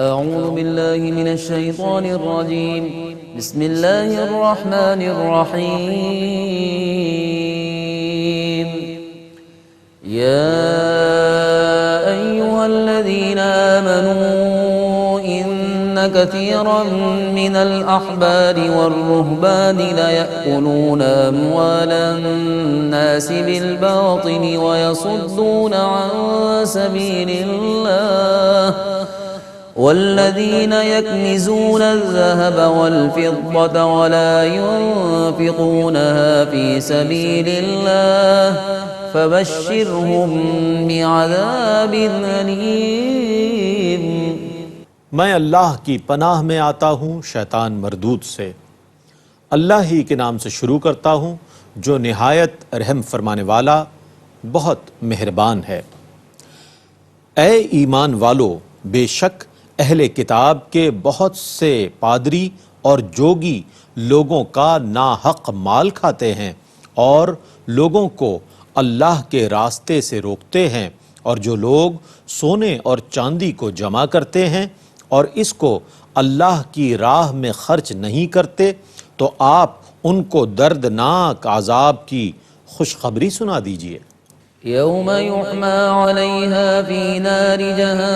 أعوذ بالله من الشيطان الرجيم بسم الله الرحمن الرحيم يا أيها الذين آمنوا إن كثيرا من الأحبار والرهبان ليأكلون أموال الناس بالباطل ويصدون عن سبيل الله والذين يكنزون الذهب والفضة ولا ينفقونها في سبيل الله فبشرهم بعذاب أليم۔ میں اللہ کی پناہ میں آتا ہوں شیطان مردود سے۔ اللہ ہی کے نام سے شروع کرتا ہوں جو نہایت رحم فرمانے والا بہت مہربان ہے۔ اے ایمان والو، بے شک اہل کتاب کے بہت سے پادری اور جوگی لوگوں کا ناحق مال کھاتے ہیں اور لوگوں کو اللہ کے راستے سے روکتے ہیں، اور جو لوگ سونے اور چاندی کو جمع کرتے ہیں اور اس کو اللہ کی راہ میں خرچ نہیں کرتے تو آپ ان کو دردناک عذاب کی خوشخبری سنا دیجئے۔ يوم يحمى عليها في نار جهنم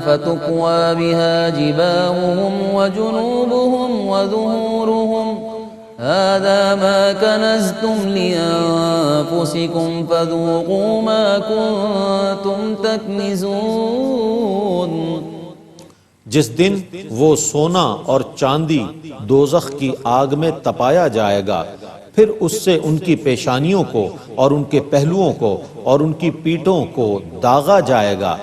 فتكوى بها جباههم وجنوبهم وظهورهم هذا ما كنزتم لأنفسكم فذوقوا ما كنتم تكنزون۔ جس دن وہ سونا اور چاندی دوزخ کی آگ میں تپایا جائے گا، پھر اس سے ان کی پیشانیوں کو اور ان کے پہلوؤں کو اور ان کی پیٹھوں کو داغا جائے گا،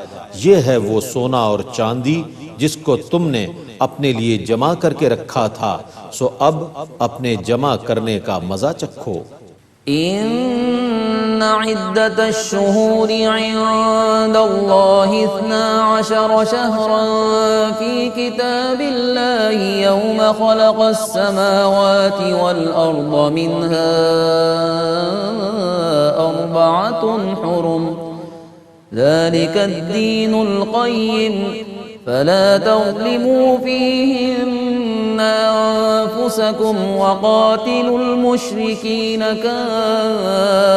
یہ ہے وہ سونا اور چاندی جس کو تم نے اپنے لیے جمع کر کے رکھا تھا، سو اب اپنے جمع کرنے کا مزہ چکھو۔ إن عدة الشهور عند الله 12 شهرا في كتاب الله يوم خلق السماوات والأرض منها 4 حرم ذلك الدين القيم فلا تظلموا فيهن أنفسكم وقاتلوا المشركين كافة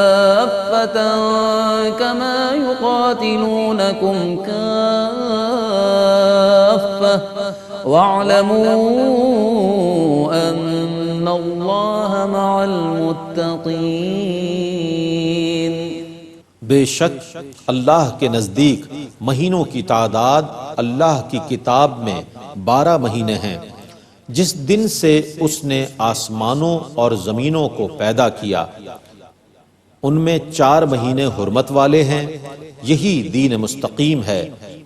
كما يقاتلونكم كافة واعلموا أن الله مع المتقين۔ بے شک اللہ کے نزدیک مہینوں کی تعداد اللہ کی کتاب میں 12 مہینے ہیں، جس دن سے اس نے آسمانوں اور زمینوں کو پیدا کیا، ان میں 4 مہینے حرمت والے ہیں، یہی دین مستقیم ہے،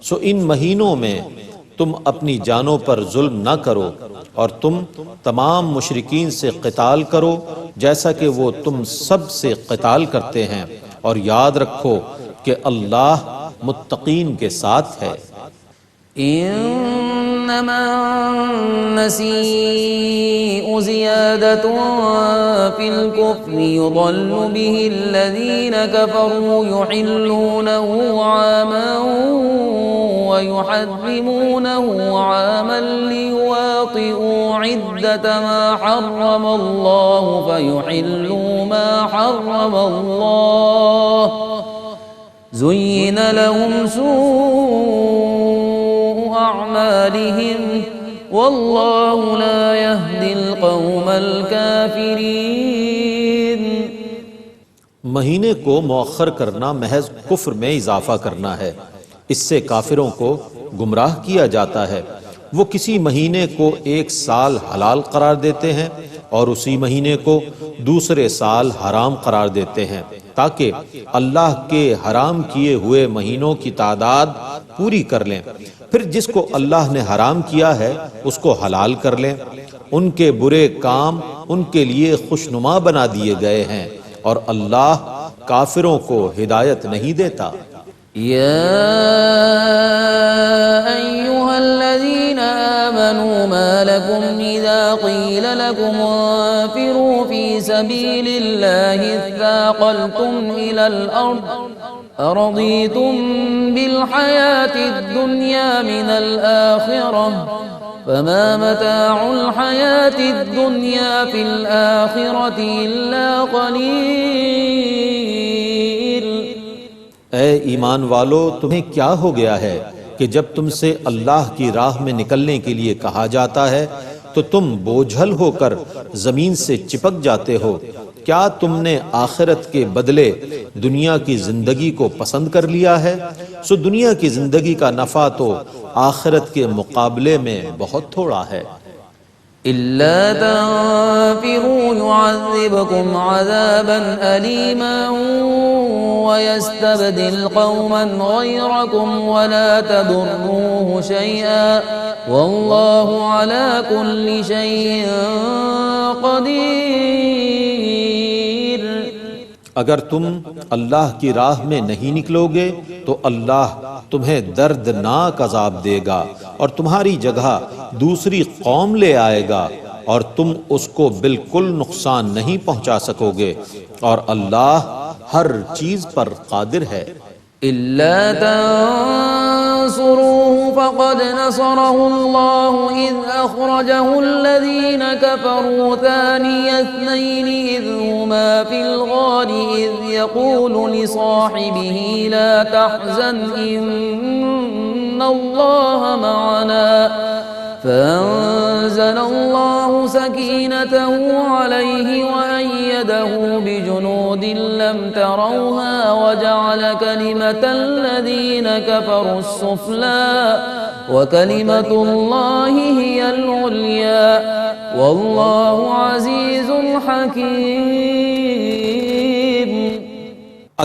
سو ان مہینوں میں تم اپنی جانوں پر ظلم نہ کرو اور تم تمام مشرکین سے قتال کرو جیسا کہ وہ تم سب سے قتال کرتے ہیں، اور یاد رکھو کہ اللہ متقین کے ساتھ ہے۔ انما النسيء زيادة في الكفر يضل به الذين كفروا يحلونه عاما ويحرمونه عاما ليواطئوا عدة ما حرم الله فيحلوا ما حرم الله زين لهم سوء أعمالهم والله لا يهدي القوم الكافرين۔ مہینے کو مؤخر کرنا محض کفر میں اضافہ کرنا ہے، اس سے کافروں کو گمراہ کیا جاتا ہے۔ وہ کسی مہینے کو 1 سال حلال قرار دیتے ہیں اور اسی مہینے کو دوسرے سال حرام قرار دیتے ہیں، تاکہ اللہ کے حرام کیے ہوئے مہینوں کی تعداد پوری کر لیں، پھر جس کو اللہ نے حرام کیا ہے اس کو حلال کر لیں۔ ان کے برے کام ان کے لیے خوشنما بنا دیے گئے ہیں اور اللہ کافروں کو ہدایت نہیں دیتا۔ يا أيها الذين آمنوا ما لكم إذا قيل لكم انفروا في سبيل الله اثاقلتم إلى الأرض أرضيتم بالحياة الدنيا من الآخرة فما متاع الحياة الدنيا في الآخرة إلا قليل۔ اے ایمان والو، تمہیں کیا ہو گیا ہے کہ جب تم سے اللہ کی راہ میں نکلنے کے لیے کہا جاتا ہے تو تم بوجھل ہو کر زمین سے چپک جاتے ہو؟ کیا تم نے آخرت کے بدلے دنیا کی زندگی کو پسند کر لیا ہے؟ سو دنیا کی زندگی کا نفع تو آخرت کے مقابلے میں بہت تھوڑا ہے۔ إلا تنفروا يعذبكم عذابا أليما ويستبدل قوما غيركم ولا تضروه شيئا والله على كل شيء قدير۔ اگر تم اللہ کی راہ میں نہیں نکلو گے تو اللہ تمہیں دردناک عذاب دے گا اور تمہاری جگہ دوسری قوم لے آئے گا اور تم اس کو بالکل نقصان نہیں پہنچا سکو گے، اور اللہ ہر چیز پر قادر ہے۔ إلا تنصروه فقد نصره الله إذ أخرجه الذين كفروا ثاني اثنين إذ هما في الغار إذ يقول لصاحبه لا تحزن إن الله معنا فأنزل الله سكينته عليه وأيده بجنود لم تروها وجعل كلمة الذين كفروا السفلى وكلمة الله هي العليا والله عزيز حكيم۔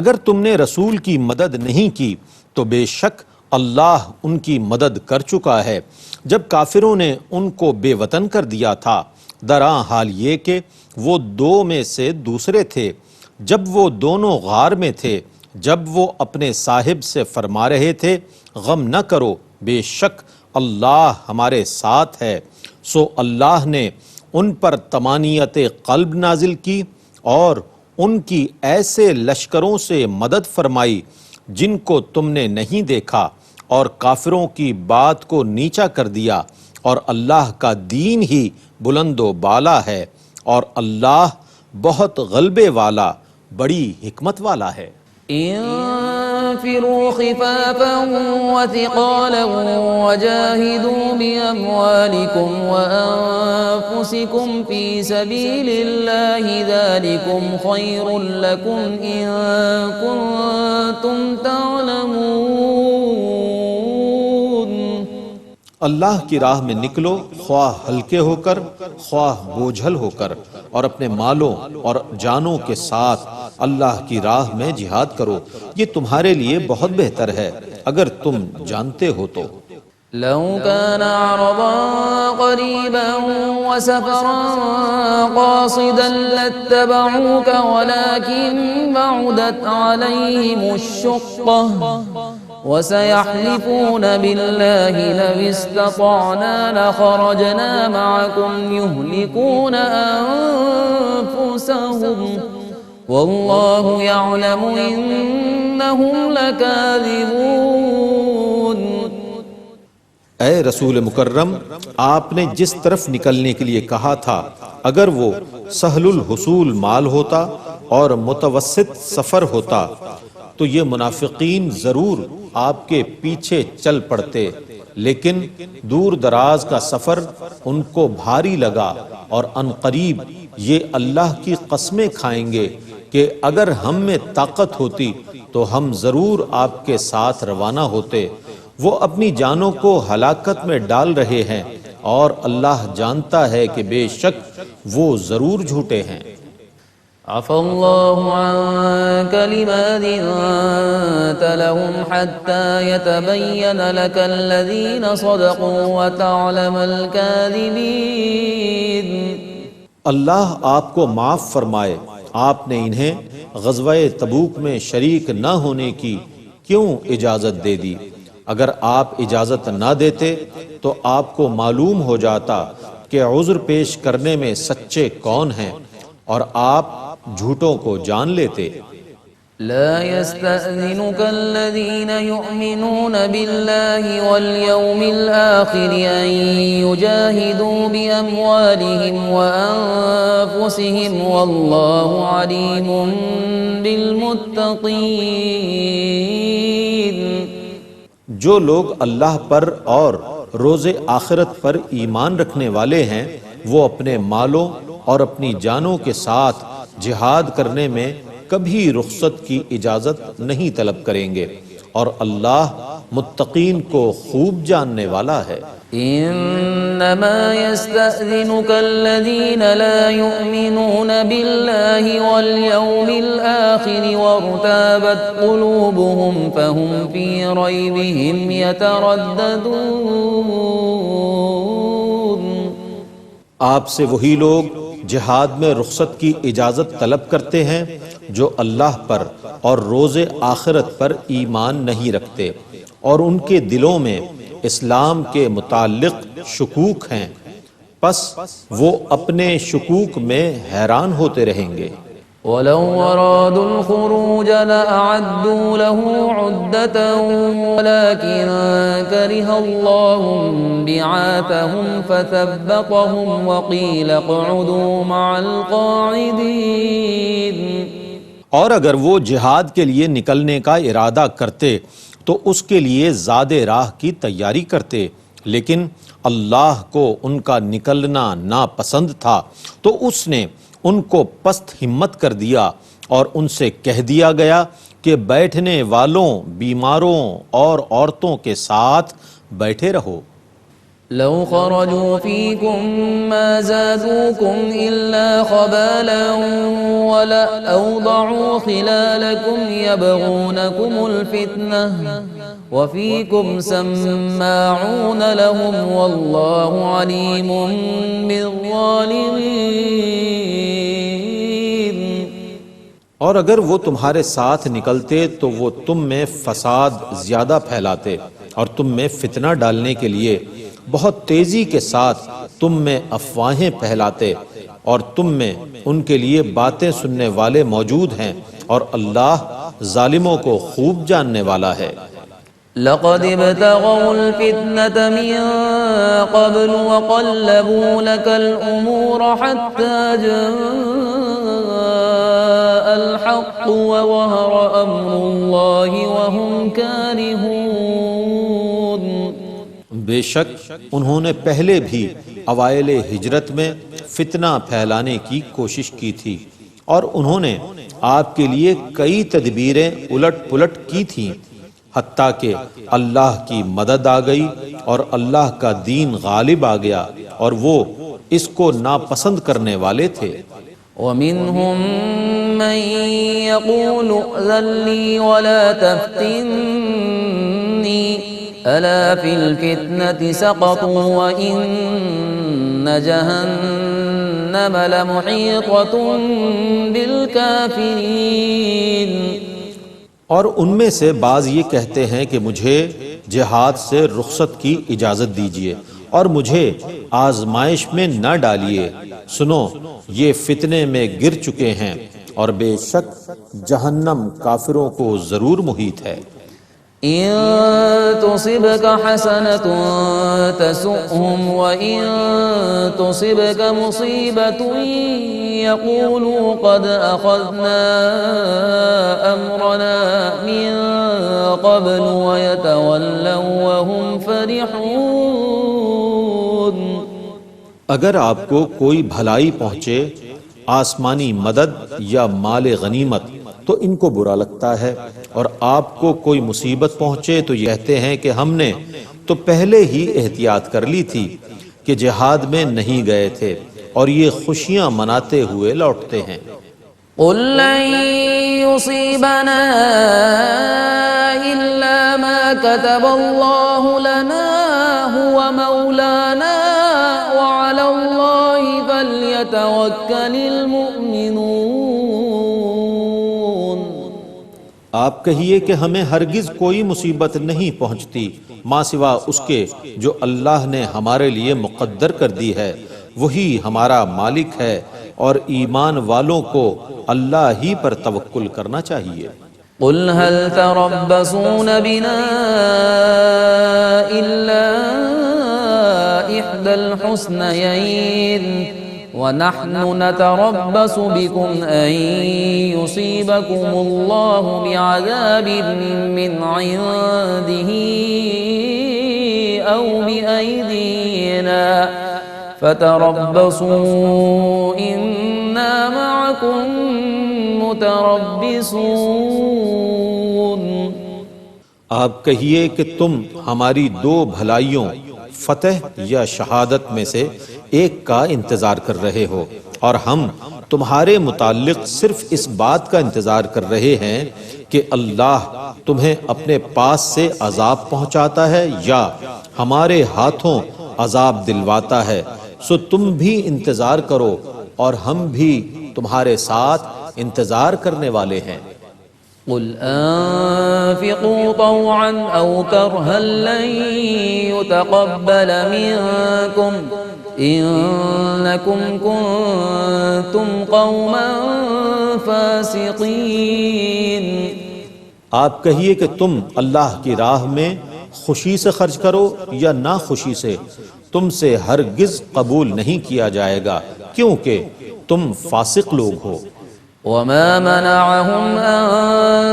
اگر تم نے رسول کی مدد نہیں کی تو بے شک اللہ ان کی مدد کر چکا ہے جب کافروں نے ان کو بے وطن کر دیا تھا، درآں حال یہ کہ وہ دو میں سے دوسرے تھے جب وہ دونوں غار میں تھے، جب وہ اپنے صاحب سے فرما رہے تھے غم نہ کرو، بے شک اللہ ہمارے ساتھ ہے۔ سو اللہ نے ان پر طمانینت قلب نازل کی اور ان کی ایسے لشکروں سے مدد فرمائی جن کو تم نے نہیں دیکھا، اور کافروں کی بات کو نیچا کر دیا، اور اللہ کا دین ہی بلند و بالا ہے، اور اللہ بہت غلبے والا، بڑی حکمت والا ہے۔ انفروا خفافا وثقالا وجاهدوا بأموالكم وأنفسكم في سبيل الله ذلكم خير لكم إن كنتم تعلمون۔ اللہ کی راہ میں نکلو، خواہ ہلکے ہو کر خواہ بوجھل ہو کر، اور اپنے مالوں اور جانوں کے ساتھ اللہ کی راہ میں جہاد کرو، یہ تمہارے لیے بہت بہتر ہے اگر تم جانتے ہو تو۔ لو كان عرضا قريبا وسفرا قاصدا لاتبعوك ولكن بعدت عليهم الشقة وسيحلفون بالله لو استطعنا لخرجنا معكم يهلكون أنفسهم والله يعلم إنهم لكاذبون۔ اے رسول مکرم، آپ نے جس طرف نکلنے کے لیے کہا تھا اگر وہ سہل الحصول مال ہوتا اور متوسط سفر ہوتا تو یہ منافقین ضرور آپ کے پیچھے چل پڑتے، لیکن دور دراز کا سفر ان کو بھاری لگا، اور عنقریب یہ اللہ کی قسمیں کھائیں گے کہ اگر ہم میں طاقت ہوتی تو ہم ضرور آپ کے ساتھ روانہ ہوتے۔ وہ اپنی جانوں کو ہلاکت میں ڈال رہے ہیں، اور اللہ جانتا ہے کہ بے شک وہ ضرور جھوٹے ہیں۔ عفى الله عنك لما أذنت لهم حتى يتبين لك الذين صدقوا وتعلم الكاذبين۔ اللہ آپ کو معاف فرمائے، آپ نے انہیں غزوہ تبوک میں شریک نہ ہونے کی کیوں اجازت دے دی؟ اگر آپ اجازت نہ دیتے تو آپ کو معلوم ہو جاتا کہ عذر پیش کرنے میں سچے کون ہیں، اور آپ جھوٹوں کو جان لیتے۔ لا يستأذنك الذين يؤمنون بالله واليوم الآخر أن يجاهدوا بأموالهم وأنفسهم والله عليم بالمتقين. جو لوگ اللہ پر اور روز آخرت پر ایمان رکھنے والے ہیں وہ اپنے مالوں اور اپنی جانوں کے ساتھ جہاد کرنے میں کبھی رخصت کی اجازت نہیں طلب کریں گے اور اللہ متقین کو خوب جاننے والا ہے. انما يستأذنك الذين لا يؤمنون بالله واليوم الآخر وارتابت قلوبهم فهم في ريبهم يترددون. آپ سے وہی لوگ جہاد میں رخصت کی اجازت طلب کرتے ہیں جو اللہ پر اور روز آخرت پر ایمان نہیں رکھتے اور ان کے دلوں میں اسلام کے متعلق شکوک ہیں، پس وہ اپنے شکوک میں حیران ہوتے رہیں گے. وَلَوْ أَرَادُوا الْخُرُوجَ لَأَعَدُّوا لَهُ عُدَّةً وَلَكِنْ كَرِهَ اللَّهُ بِعَاثَهُمْ فَثَبَّطَهُمْ وَقِيلَ اقْعُدُوا مَعَ الْقَاعِدِينَ. اور اگر وہ جہاد کے لیے نکلنے کا ارادہ کرتے تو اس کے لیے زیادہ راہ کی تیاری کرتے، لیکن اللہ کو ان کا نکلنا ناپسند تھا تو اس نے ان کو پست ہمت کر دیا اور ان سے کہہ دیا گیا کہ بیٹھنے والوں، بیماروں اور عورتوں کے ساتھ بیٹھے رہو. لو خرجوا فيكم ما زادوكم إلا خبالا ولأوضعوا خلالكم يبغونكم الفتنة وفيكم سماعون لهم والله عليم بالظالمين. اور اگر وہ تمہارے ساتھ نکلتے تو وہ تم میں فساد زیادہ پھیلاتے اور تم میں فتنہ ڈالنے کے لیے بہت تیزی کے ساتھ تم میں افواہیں پھیلاتے اور تم میں ان کے لیے باتیں سننے والے موجود ہیں اور اللہ ظالموں کو خوب جاننے والا ہے. لقد ابتغوا الفتنة من قبل وقلبوا لك الأمور حتى جاء الحق وظهر أمر الله وهم كارهون. بے شک انہوں نے پہلے بھی اوائل ہجرت میں فتنہ پھیلانے کی کوشش کی تھی اور انہوں نے آپ کے لیے کئی تدبیریں الٹ پلٹ کی تھیں حتیٰ کہ اللہ کی مدد آ گئی اور اللہ کا دین غالب آ گیا اور وہ اس کو ناپسند کرنے والے تھے. وَمِنْهُمْ مَنْ يَقُولُ ائْذَنْ لِي وَلَا تَفْتِنِّي أَلَا فِي الْفِتْنَةِ سَقَطُوا وَإِنَّ جَهَنَّمَ لَمُحِيطَةٌ بِالْكَافِرِينَ. اور ان میں سے بعض یہ کہتے ہیں کہ مجھے جہاد سے رخصت کی اجازت دیجیے اور مجھے آزمائش میں نہ ڈالیے. سنو یہ فتنے میں گر چکے ہیں اور بے شک جہنم کافروں کو ضرور محیط ہے. إن تصبك حسنة تسؤهم وإن تصبك مصيبة يقولوا قد أخذنا أمرنا من قبل ويتولوا وهم فرحون. اگر آپ کو کوئی بھلائی پہنچے، آسمانی مدد یا مال غنیمت، تو ان کو برا لگتا ہے، اور آپ کو کوئی مصیبت پہنچے تو یہ کہتے ہیں کہ ہم نے تو پہلے ہی احتیاط کر لی تھی کہ جہاد میں نہیں گئے تھے، اور یہ خوشیاں مناتے ہوئے لوٹتے ہیں. قل لن يصيبنا إلا ما كتب الله لنا هو مولانا وعلى الله فليتوكل المؤمنون. آپ کہیے کہ ہمیں ہرگز کوئی مصیبت نہیں پہنچتی ماں سوا اس کے جو اللہ نے ہمارے لیے مقدر کر دی ہے، وہی ہمارا مالک ہے اور ایمان والوں کو اللہ ہی پر توکل کرنا چاہیے. قل هل تربصون بنا إلا إحدى الحسنيين ونحن نتربص بكم أن يصيبكم الله بعذاب من عنده أو بأيدينا فتربصوا إنا معكم متربصون۔ آپ کہیے کہ تم ہماری دو بھلائیوں فتح یا شہادت میں سے ایک کا انتظار کر رہے ہو، اور ہم تمہارے متعلق صرف اس بات کا انتظار کر رہے ہیں کہ اللہ تمہیں اپنے پاس سے عذاب پہنچاتا ہے یا ہمارے ہاتھوں عذاب دلواتا ہے، سو تم بھی انتظار کرو اور ہم بھی تمہارے ساتھ انتظار کرنے والے ہیں۔ قل انفقوا طوعا او كرها لن يتقبل منكم انكم كنتم قوما فاسقين۔ آپ کہیے کہ تم اللہ کی راہ میں خوشی سے خرچ کرو یا ناخوشی سے، تم سے ہرگز قبول نہیں کیا جائے گا کیونکہ تم فاسق لوگ ہو۔ وما منعهم أن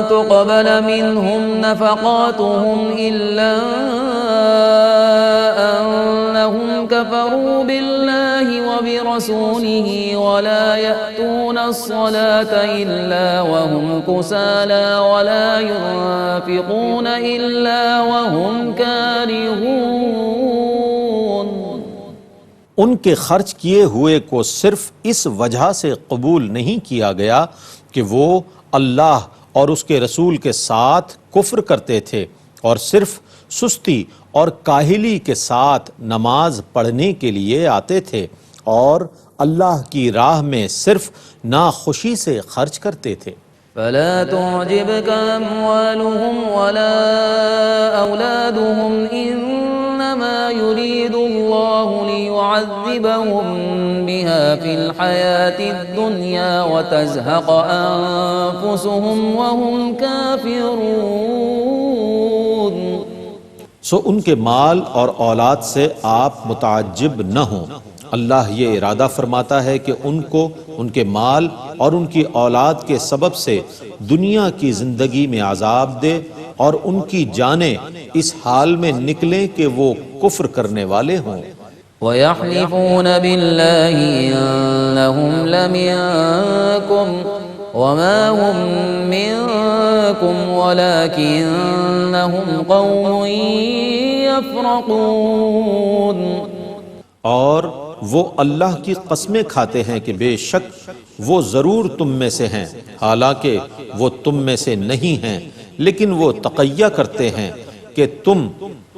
تقبل منهم نفقاتهم إلا أنهم كفروا بالله وبرسوله ولا يأتون الصلاة إلا وهم كسالى ولا ينفقون إلا وهم كارهون۔ ان کے خرچ کیے ہوئے کو صرف اس وجہ سے قبول نہیں کیا گیا کہ وہ اللہ اور اس کے رسول کے ساتھ کفر کرتے تھے اور صرف سستی اور کاہلی کے ساتھ نماز پڑھنے کے لیے آتے تھے اور اللہ کی راہ میں صرف ناخوشی سے خرچ کرتے تھے۔ فلا تعجبك أموالهم ولا أولادهم إنما يريد الله ليعذبهم بها في الحياة الدنيا وتزهق أنفسهم وهم كافرون۔ سو ان کے مال اور اولاد سے آپ متعجب نہ ہوں، اللہ یہ ارادہ فرماتا ہے کہ ان کو ان کے مال اور ان کی اولاد کے سبب سے دنیا کی زندگی میں عذاب دے اور ان کی جانیں اس حال میں نکلیں کہ وہ کفر کرنے والے ہوں۔ وَيَحْلِفُونَ بِاللَّهِ إِنَّهُمْ لَمِنكُمْ وَمَا هُمْ مِنكُمْ وَلَكِنَّهُمْ قَوْمٌ يَفْرَقُونَ۔ اور وہ اللہ کی قسمیں کھاتے ہیں کہ بے شک وہ ضرور تم میں سے ہیں، حالانکہ وہ تم میں سے نہیں ہیں، لیکن وہ تقیہ کرتے ہیں کہ تم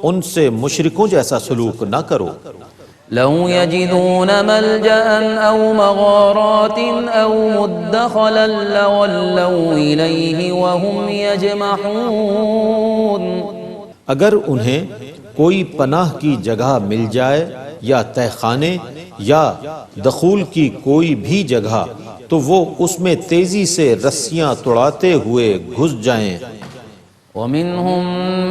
ان سے مشرکوں جیسا سلوک نہ کرو۔ لو يجدون ملجأ أو مغارات أو مدخلا لولوا إليه وهم يجمحون۔ اگر انہیں کوئی پناہ کی جگہ مل جائے یا تہخانے یا دخول کی کوئی بھی جگہ تو وہ اس میں تیزی سے رسیاں توڑاتے ہوئے گھس جائیں۔ ومنهم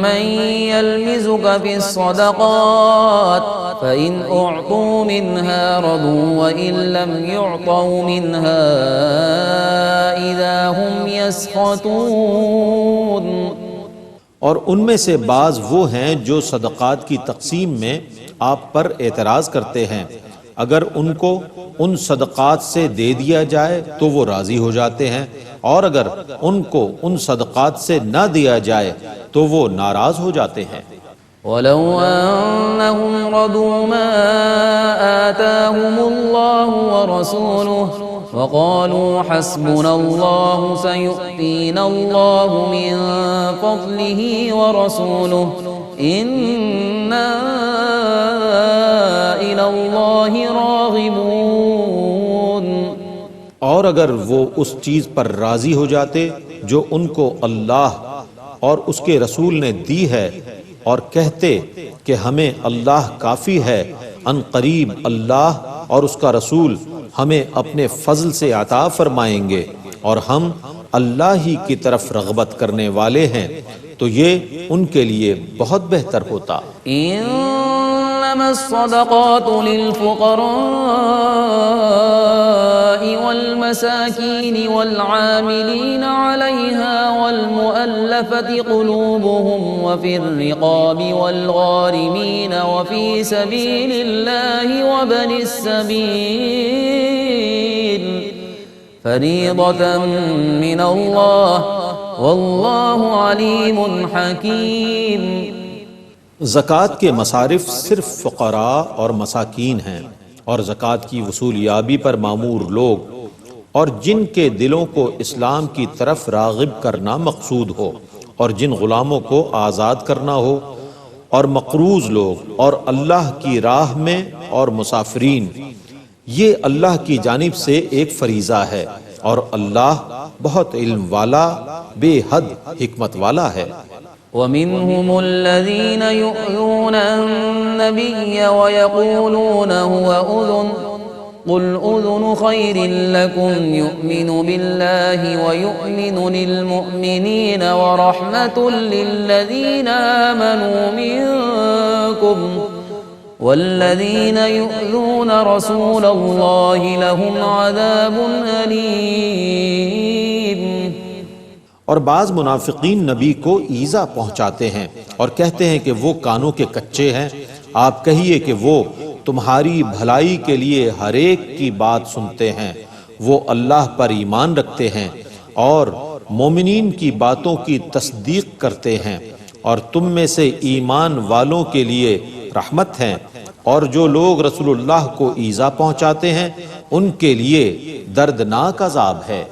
من يلمزك في الصدقات فإن أعطوا منها رضوا وإن لم يعطوا منها إذا هم يسخطون۔ اور ان میں سے بعض وہ ہیں جو صدقات کی تقسیم میں آپ پر اعتراض کرتے ہیں، اگر ان کو ان صدقات سے دے دیا جائے تو وہ راضی ہو جاتے ہیں، اور اگر ان کو ان صدقات سے نہ دیا جائے تو وہ ناراض ہو جاتے ہیں۔ وَلَوْ أَنَّهُمْ رَضُوا مَا آتَاهُمُ اللَّهُ وَرَسُولُهُ وَقَالُوا حَسْبُنَا اللَّهُ سَيُؤْتِينَا اللَّهُ مِنْ فَضْلِهِ وَرَسُولُهُ إِنَّا إِلَى اللَّهِ رَاغِبُونَ۔ اور اگر وہ اس چیز پر راضی ہو جاتے جو ان کو اللہ اور اس کے رسول نے دی ہے اور کہتے کہ ہمیں اللہ کافی ہے، ان قریب اللہ اور اس کا رسول ہمیں اپنے فضل سے عطا فرمائیں گے اور ہم اللہ ہی کی طرف رغبت کرنے والے ہیں تو یہ ان کے لیے بہت بہتر ہوتا۔ انما الصدقات للفقراء والمساكين والعاملين عليها والمؤلفة قلوبهم وفي الرقاب والغارمين وفي سبيل الله وابن السبيل فریضۃ من اللہ واللہ علیم حکیم۔ زکوٰۃ کے مصارف صرف فقراء اور مساکین ہیں، اور زکوٰۃ کی وصولیابی پر مامور لوگ اور جن کے دلوں کو اسلام کی طرف راغب کرنا مقصود ہو، اور جن غلاموں کو آزاد کرنا ہو، اور مقروض لوگ، اور اللہ کی راہ میں اور مسافرین، یہ اللہ کی جانب سے ایک فریضہ ہے، اور اللہ بہت علم والا، بے حد حکمت والا ہے۔ وَمِنْهُمُ الَّذِينَ يُؤْذُونَ النَّبِيَّ وَيَقُولُونَ هُوَ أُذُنٌ قُلْ أُذُنُ خَيْرٍ لَكُمْ يُؤْمِنُ بِاللَّهِ وَيُؤْمِنُ لِلْمُؤْمِنِينَ وَرَحْمَةٌ لِلَّذِينَ آمَنُوا مِنْكُمْ وَالَّذِينَ يُؤْذُونَ رَسُولَ اللَّهِ لَهُمْ عَذَابٌ أَلِيمٌ۔ اور بعض منافقین نبی کو ایذا پہنچاتے ہیں اور کہتے ہیں کہ وہ کانوں کے کچے ہیں۔ آپ کہیے کہ وہ تمہاری بھلائی کے لیے ہر ایک کی بات سنتے ہیں، وہ اللہ پر ایمان رکھتے ہیں اور مومنین کی باتوں کی تصدیق کرتے ہیں، اور تم میں سے ایمان والوں کے لیے رحمت ہیں، اور جو لوگ رسول اللہ کو ایذا پہنچاتے ہیں ان کے لیے دردناک عذاب ہے۔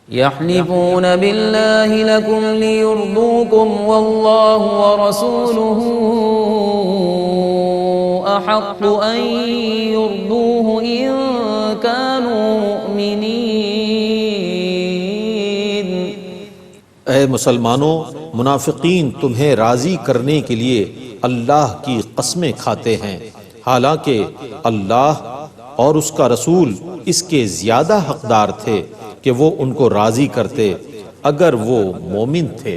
يحلفون بالله لكم ليرضوكم والله ورسوله أحق أن يرضوه إن كانوا مؤمنين۔ اے مسلمانوں، منافقین تمہیں راضی کرنے کے لیے اللہ کی قسمیں کھاتے ہیں، حالانکہ اللہ اور اس کا رسول اس کے زیادہ حقدار تھے کہ وہ ان کو راضی کرتے اگر وہ مومن تھے۔